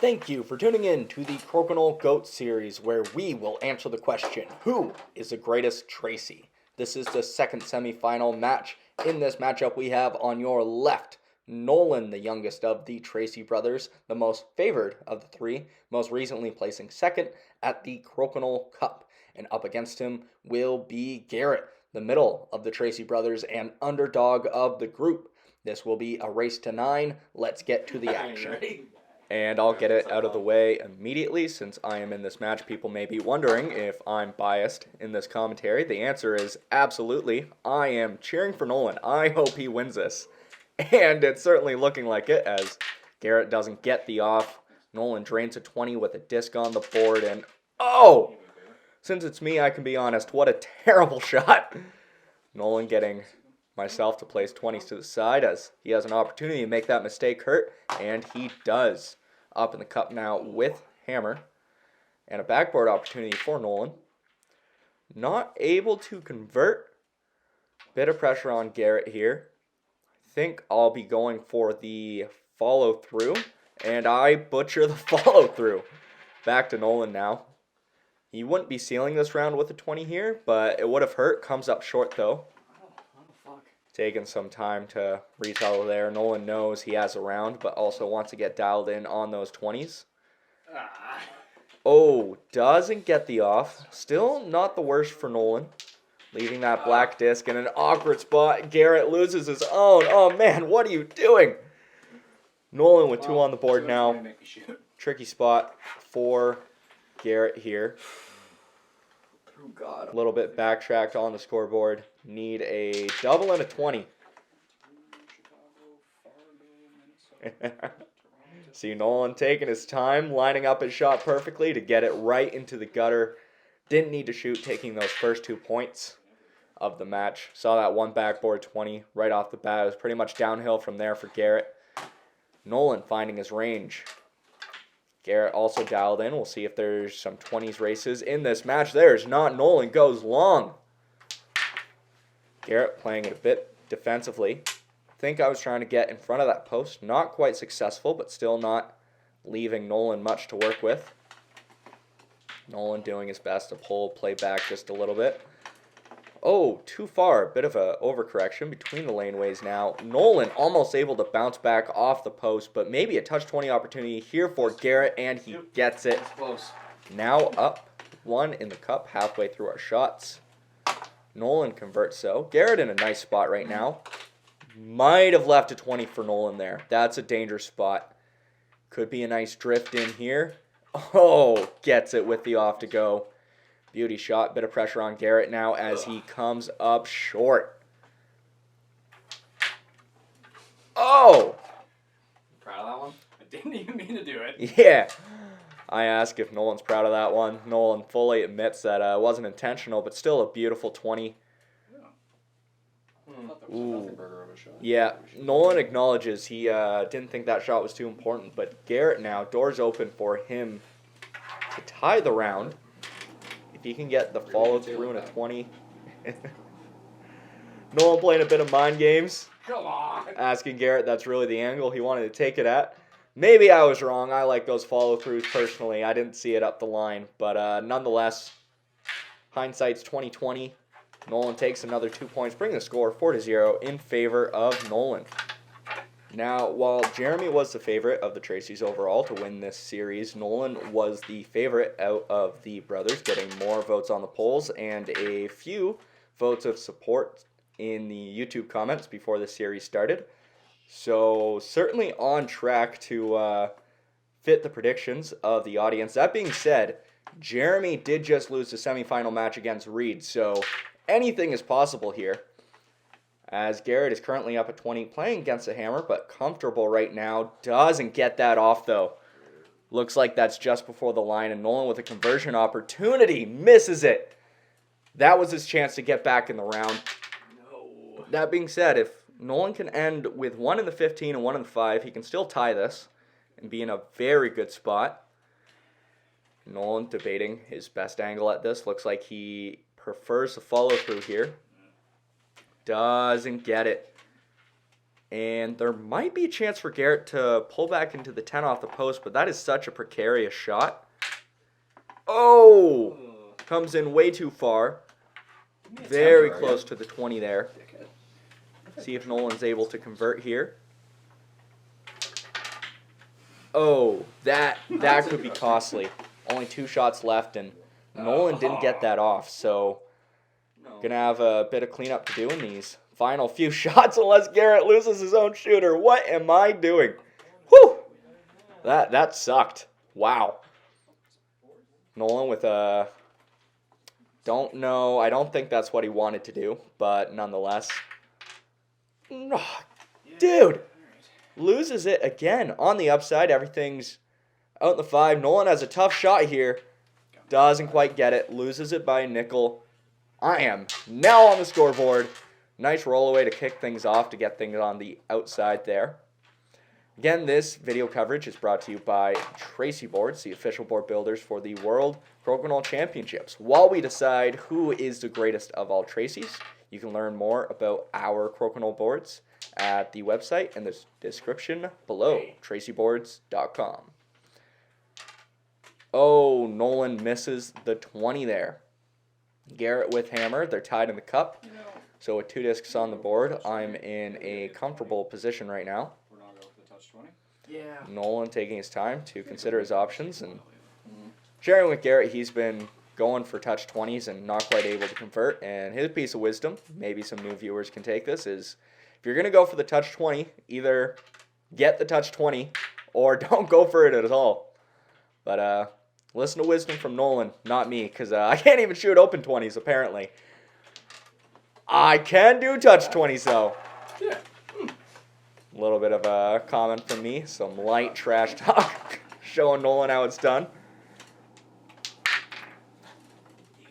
Thank you for tuning in to the Crokinole GOAT series where we will answer the question, who is the greatest Tracey? This is the second semifinal match. In this matchup we have on your left, Nolan, the youngest of the Tracey brothers, the most favored of the three, most recently placing second at the Crokinole Cup. And up against him will be Garret, the middle of the Tracey brothers and underdog of the group. This will be a race to 9. Let's get to the action. And I'll get it out of the way immediately since I am in this match. People may be wondering if I'm biased in this commentary. The answer is absolutely. I am cheering for Nolan. I hope he wins this. And it's certainly looking like it as Garret doesn't get the off. Nolan drains a 20 with a disc on the board and oh! Since it's me, I can be honest. What a terrible shot. Nolan getting myself to place 20s to the side as he has an opportunity to make that mistake hurt, and he does. Up in the cup now with hammer, and a backboard opportunity for Nolan. Not able to convert. Bit of pressure on Garret here. I think I'll be going for the follow through, and I butcher the follow through. Back to Nolan now. He wouldn't be sealing this round with a 20 here, but it would have hurt. Comes up short though. Taking some time to retell there. Nolan knows he has a round, but also wants to get dialed in on those 20s. Oh, doesn't get the off. Still not the worst for Nolan. Leaving that black disc in an awkward spot. Garret loses his own. Oh man, what are you doing? Nolan with 2 on the board now. Tricky spot for Garret here. A little bit backtracked on the scoreboard. Need a double and a 20. See Nolan taking his time, lining up his shot perfectly to get it right into the gutter. Didn't need to shoot, taking those first 2 points of the match. Saw that one backboard 20 right off the bat. It was pretty much downhill from there for Garret. Nolan finding his range. Garret also dialed in. We'll see if there's some 20s races in this match. There's not. Nolan goes long. Garret playing it a bit defensively. I think I was trying to get in front of that post. Not quite successful, but still not leaving Nolan much to work with. Nolan doing his best to play back just a little bit. Oh, too far. A bit of an overcorrection between the laneways now. Nolan almost able to bounce back off the post, but maybe a touch 20 opportunity here for Garret, and he gets it. Now up 1 in the cup, halfway through our shots. Nolan converts so. Garret in a nice spot right now. Might have left a 20 for Nolan there. That's a dangerous spot. Could be a nice drift in here. Oh, gets it with the off to go. Beauty shot. Bit of pressure on Garret now as he comes up short. Oh! Proud of that one? I didn't even mean to do it. Yeah. I ask if Nolan's proud of that one. Nolan fully admits that it wasn't intentional, but still a beautiful 20. Ooh. Yeah, Nolan acknowledges he didn't think that shot was too important, but Garret now, doors open for him to tie the round. If he can get the follow through in a 20. Nolan playing a bit of mind games. Come on. Asking Garret that's really the angle he wanted to take it at. Maybe I was wrong. I like those follow-throughs personally. I didn't see it up the line. But nonetheless, hindsight's 20/20. Nolan takes another 2 points, bringing the score 4-0 in favor of Nolan. Now, while Jeremy was the favorite of the Traceys overall to win this series, Nolan was the favorite out of the brothers, getting more votes on the polls and a few votes of support in the YouTube comments before the series started. So, certainly on track to fit the predictions of the audience. That being said, Jeremy did just lose the semifinal match against Reid, so anything is possible here. As Garret is currently up at 20, playing against a hammer, but comfortable right now. Doesn't get that off, though. Looks like that's just before the line, and Nolan with a conversion opportunity misses it. That was his chance to get back in the round. No. That being said, if Nolan can end with 1 in the 15 and 1 in the 5, he can still tie this and be in a very good spot. Nolan debating his best angle at this. Looks like he prefers the follow through here. Doesn't get it. And there might be a chance for Garret to pull back into the 10 off the post, but that is such a precarious shot. Oh! Comes in way too far. Very close to the 20 there. See if Nolan's able to convert here. Oh, that could be costly. Only 2 shots left, and Nolan didn't get that off, so gonna have a bit of cleanup to do in these final few shots unless Garret loses his own shooter. What am I doing? Whew! That sucked. Wow. Nolan with a... Don't know. I don't think that's what he wanted to do, but nonetheless. Dude! Loses it again. On the upside, everything's out in the 5. Nolan has a tough shot here. Doesn't quite get it. Loses it by a nickel. I am now on the scoreboard. Nice roll away to kick things off to get things on the outside there. Again, this video coverage is brought to you by Tracey Boards, the official board builders for the World Crokinole Championships. While we decide who is the greatest of all Traceys, you can learn more about our Crokinole boards at the website in the description below, traceyboards.com. Oh, Nolan misses the 20 there. Garret with hammer. They're tied in the cup. So with 2 discs on the board, I'm in a comfortable position right now. We're not going for the touch 20. Nolan taking his time to consider his options and sharing with Garret. He's been going for touch 20s and not quite able to convert. And his piece of wisdom, maybe some new viewers can take this, is if you're going to go for the touch 20, either get the touch 20 or don't go for it at all. But listen to wisdom from Nolan, not me, because I can't even shoot open 20s apparently. I can do touch 20s though. Yeah. A little bit of a comment from me, some light trash talk, showing Nolan how it's done.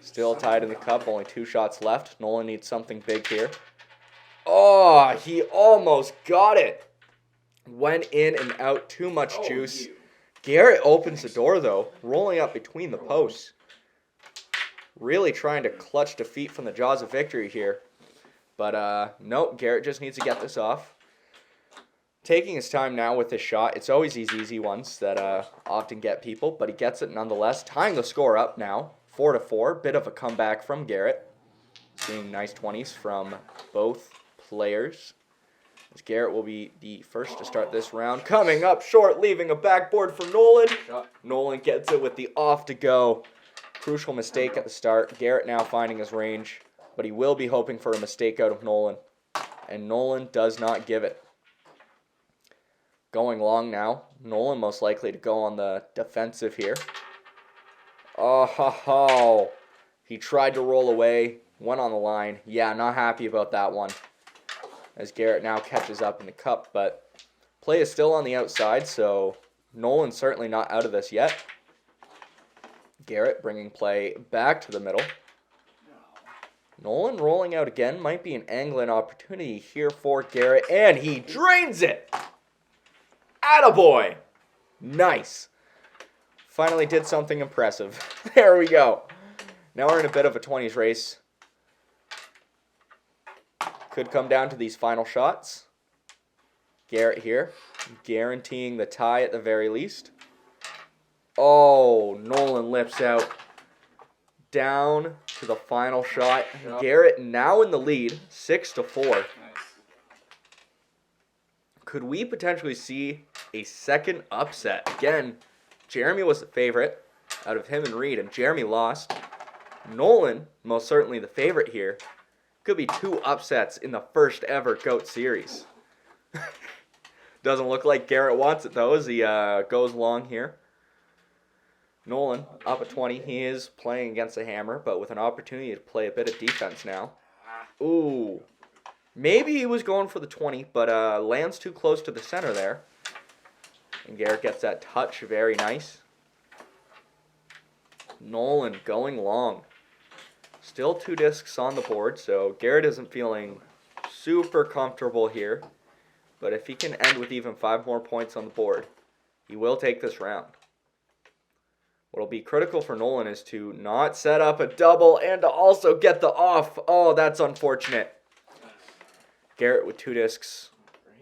Still tied in the cup, only 2 shots left. Nolan needs something big here. Oh, he almost got it. Went in and out, too much juice. Garret opens the door though, rolling up between the posts. Really trying to clutch defeat from the jaws of victory here. But nope, Garret just needs to get this off. Taking his time now with this shot. It's always these easy ones that often get people, but he gets it nonetheless. Tying the score up now, 4-4. Bit of a comeback from Garret. Seeing nice 20s from both players. As Garret will be the first to start this round. Coming up short, leaving a backboard for Nolan. Nolan gets it with the off to go. Crucial mistake at the start. Garret now finding his range, but he will be hoping for a mistake out of Nolan. And Nolan does not give it. Going long now. Nolan most likely to go on the defensive here. Oh, he tried to roll away. Went on the line. Yeah, not happy about that one. As Garret now catches up in the cup, but play is still on the outside, so Nolan's certainly not out of this yet. Garret bringing play back to the middle. Nolan rolling out again. Might be an angling opportunity here for Garret, and he drains it! Attaboy! Nice. Finally did something impressive. There we go. Now we're in a bit of a 20s race. Could come down to these final shots. Garret here, guaranteeing the tie at the very least. Oh, Nolan lips out. Down to the final shot. Garret now in the lead, 6-4. Nice. Could we potentially see a second upset? Again, Jeremy was the favorite out of him and Reid, and Jeremy lost. Nolan, most certainly the favorite here. Could be 2 upsets in the first ever GOAT series. Doesn't look like Garret wants it though as he goes long here. Nolan up at 20. He is playing against a hammer, but with an opportunity to play a bit of defense now. Ooh. Maybe he was going for the 20, but lands too close to the center there. And Garret gets that touch. Very nice. Nolan going long. Still 2 discs on the board, so Garret isn't feeling super comfortable here. But if he can end with even 5 more points on the board, he will take this round. What will be critical for Nolan is to not set up a double and to also get the off. Oh, that's unfortunate. Garret with 2 discs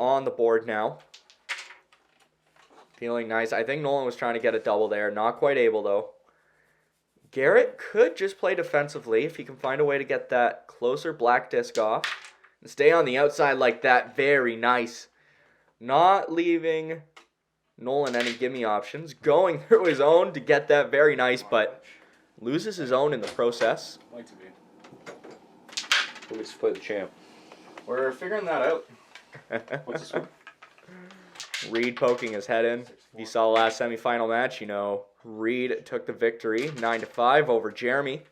on the board now. Feeling nice. I think Nolan was trying to get a double there. Not quite able, though. Garret could just play defensively if he can find a way to get that closer black disc off. And stay on the outside like that. Very nice. Not leaving Nolan any gimme options. Going through his own to get that. Very nice, but loses his own in the process. Like to be. Who gets to play the champ? We're figuring that out. What's this one? Reid poking his head in. If you saw the last semifinal match, you know Reid took the victory 9-5 over Jeremy.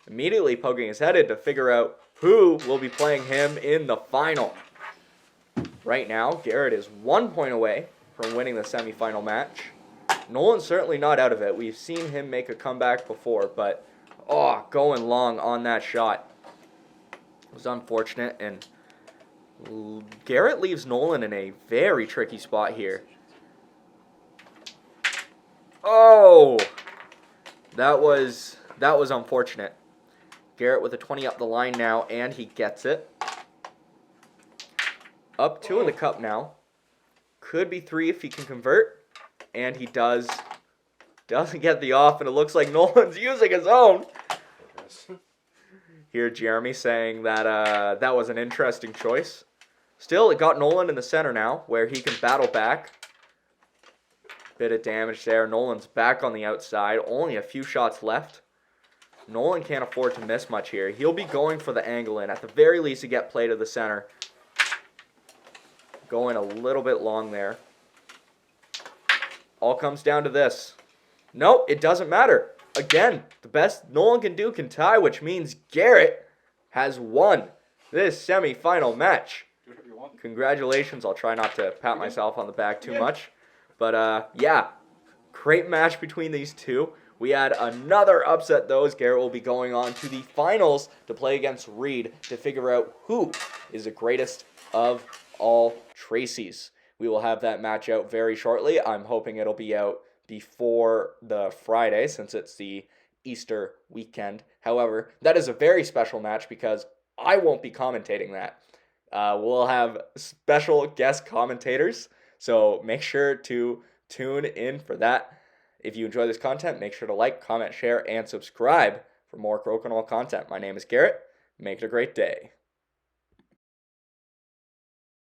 Immediately poking his head in to figure out who will be playing him in the final. Right now, Garret is 1 point away from winning the semifinal match. Nolan's certainly not out of it. We've seen him make a comeback before, but going long on that shot. It was unfortunate, and Garret leaves Nolan in a very tricky spot here. Oh! That was unfortunate. Garret with a 20 up the line now, and he gets it. Up 2 in the cup now. Could be 3 if he can convert, and he does. Doesn't get the off, and it looks like Nolan's using his own. Here, Jeremy saying that that was an interesting choice. Still, it got Nolan in the center now, where he can battle back. Bit of damage there. Nolan's back on the outside. Only a few shots left. Nolan can't afford to miss much here. He'll be going for the angle in. At the very least, to get play to the center. Going a little bit long there. All comes down to this. Nope, it doesn't matter. Again, the best Nolan can do can tie, which means Garret has won this semifinal match. Do whatever you want. Congratulations. I'll try not to pat myself on the back too much. But, yeah, great match between these two. We had another upset, though, as Garret will be going on to the finals to play against Reid to figure out who is the greatest of all Traceys. We will have that match out very shortly. I'm hoping it'll be out before the Friday since it's the Easter weekend. However, that is a very special match because I won't be commentating that. We'll have special guest commentators, so make sure to tune in for that. If you enjoy this content, make sure to like, comment, share, and subscribe for more Crokinole content. My name is Garret. Make it a great day.